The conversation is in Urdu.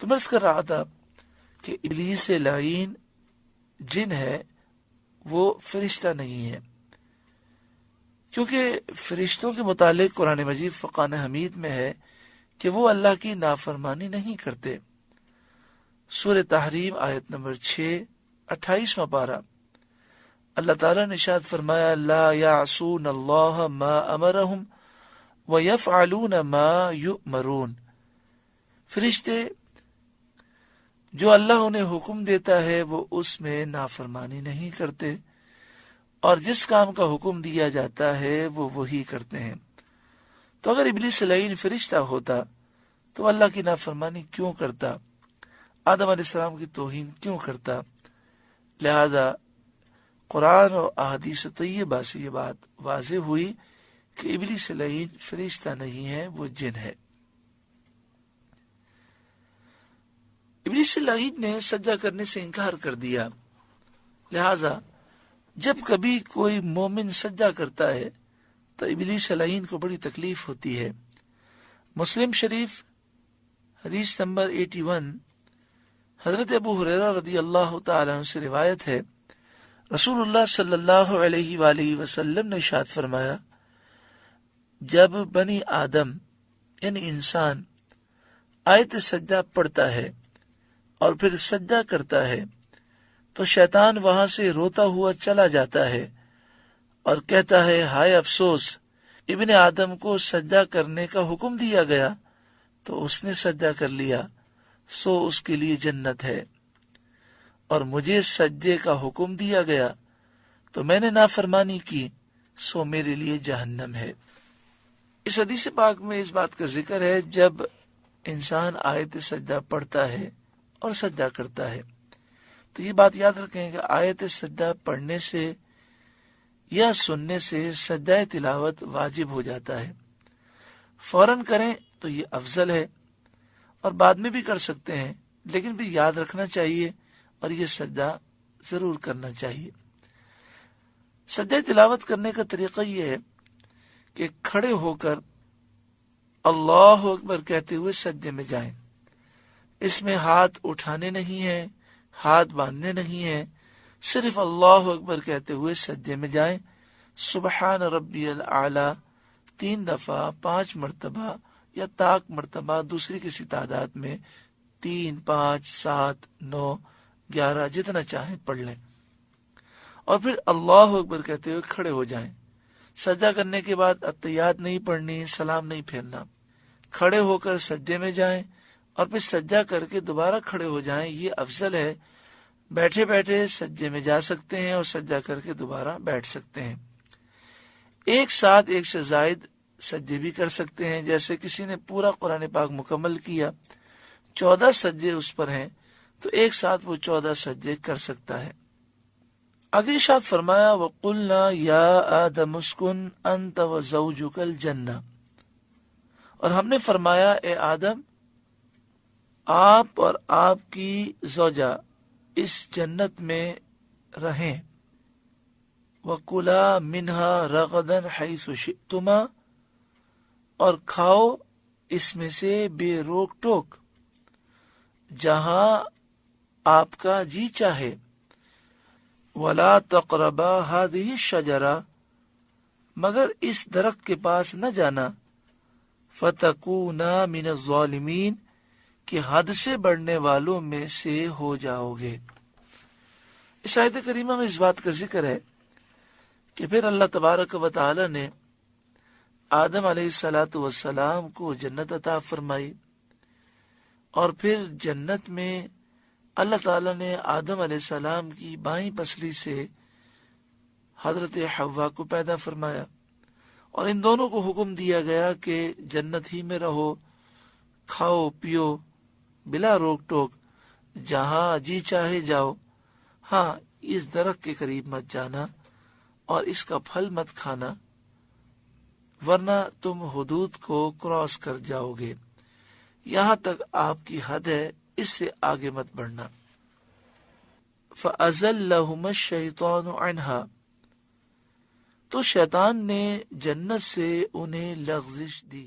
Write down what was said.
تو میں عرض کر رہا تھا کہ ابلیس لعین جن ہے، وہ فرشتہ نہیں ہے، کیونکہ فرشتوں کے متعلق قرآن مجید فرقان حمید میں ہے کہ وہ اللہ کی نافرمانی نہیں کرتے۔ سورہ تحریم آیت نمبر 6 28واں پارہ، اللہ تعالیٰ نے ارشاد فرمایا لا یعصون اللہ ما امرہم ویفعلون ما یؤمرون، فرشتے جو اللہ انہیں حکم دیتا ہے وہ اس میں نافرمانی نہیں کرتے، اور جس کام کا حکم دیا جاتا ہے وہ وہی کرتے ہیں۔ تو اگر ابلیس لعین فرشتہ ہوتا تو اللہ کی نافرمانی کیوں کرتا، آدم علیہ السلام کی توہین کیوں کرتا؟ لہذا قرآن اور احادیث طیبہ سے یہ بات واضح ہوئی کہ ابلیس لعین فرشتہ نہیں ہے، وہ جن ہے۔ ابلیس لعین نے سجدہ کرنے سے انکار کر دیا، لہذا جب کبھی کوئی مومن سجدہ کرتا ہے تو ابلیس لعین کو بڑی تکلیف ہوتی ہے۔ مسلم شریف حدیث نمبر 81، حضرت ابو ہریرہ رضی اللہ تعالیٰ عنہ سے روایت ہے، رسول اللہ صلی اللہ علیہ وآلہ وسلم نے ارشاد فرمایا، جب بنی آدم یعنی انسان آیت سجدہ پڑھتا ہے اور پھر سجدہ کرتا ہے تو شیطان وہاں سے روتا ہوا چلا جاتا ہے اور کہتا ہے ہائے افسوس، ابن آدم کو سجدہ کرنے کا حکم دیا گیا تو اس نے سجدہ کر لیا، سو اس کے لیے جنت ہے، اور مجھے سجدے کا حکم دیا گیا تو میں نے نافرمانی کی، سو میرے لیے جہنم ہے۔ اس حدیث پاک میں اس بات کا ذکر ہے جب انسان آیت سجدہ پڑھتا ہے اور سجدہ کرتا ہے تو یہ بات یاد رکھیں کہ آیت سجدہ پڑھنے سے یا سننے سے سجدہ تلاوت واجب ہو جاتا ہے، فوراً کریں تو یہ افضل ہے، اور بعد میں بھی کر سکتے ہیں، لیکن بھی یاد رکھنا چاہیے اور یہ سجدہ ضرور کرنا چاہیے۔ سجدہ تلاوت کرنے کا طریقہ یہ ہے کہ کھڑے ہو کر اللہ اکبر کہتے ہوئے سجدے میں جائیں، اس میں ہاتھ اٹھانے نہیں ہیں، ہاتھ باندھنے نہیں ہیں، صرف اللہ اکبر کہتے ہوئے سجدے میں جائیں۔ سبحان ربی الاعلی 3 دفعہ 5 مرتبہ یا طاق مرتبہ دوسری کسی تعداد میں 3 5 7 9 11 جتنا چاہیں پڑھ لیں، اور پھر اللہ اکبر کہتے ہوئے کھڑے ہو جائیں۔ سجدہ کرنے کے بعد اتحیات نہیں پڑھنی، سلام نہیں پھیرنا، کھڑے ہو کر سجدے میں جائیں اور پھر سجدہ کر کے دوبارہ کھڑے ہو جائیں، یہ افضل ہے۔ بیٹھے بیٹھے سجدے میں جا سکتے ہیں اور سجدہ کر کے دوبارہ بیٹھ سکتے ہیں۔ ایک ساتھ ایک سے زائد سجدے بھی کر سکتے ہیں، جیسے کسی نے پورا قرآن پاک مکمل کیا، 14 سجدے اس پر ہیں تو ایک ساتھ وہ 14 سجدے کر سکتا ہے۔ آگے ارشاد فرمایا وَقُلْنَا يَا آدَمُ اسْكُنْ أَنْتَ وَزَوْجُكَ الْجَنَّةَ، اور ہم نے فرمایا اے آدم آپ اور آپ کی زوجہ اس جنت میں رہیں، وَكُلَا مِنْهَا رَغَدًا حَيْثُ شِئْتُمَا، اور کھاؤ اس میں سے بے روک ٹوک جہاں آپ کا جی چاہے، وَلَا تَقْرَبَا هَذِهِ الشَّجَرَةَ، مگر اس درخت کے پاس نہ جانا، فَتَكُونَا مِنَ الظَّالِمِينَ، کہ حد سے بڑھنے والوں میں سے ہو جاؤ گے۔ اس آیت کریمہ میں اس بات کا ذکر ہے کہ پھر اللہ تبارک و تعالی نے آدم علیہ السلام کو جنت عطا فرمائی، اور پھر جنت میں اللہ تعالی نے آدم علیہ السلام کی بائیں پسلی سے حضرت حوا کو پیدا فرمایا، اور ان دونوں کو حکم دیا گیا کہ جنت ہی میں رہو، کھاؤ پیو بلا روک ٹوک، جہاں جی چاہے جاؤ، ہاں اس درخت کے قریب مت جانا اور اس کا پھل مت کھانا، ورنہ تم حدود کو کراس کر جاؤ گے، یہاں تک آپ کی حد ہے، اس سے آگے مت بڑھنا۔ فَأَزَلَّهُمَا الشَّيْطَانُ عَنْهَا، تو شیطان نے جنت سے انہیں لغزش دی۔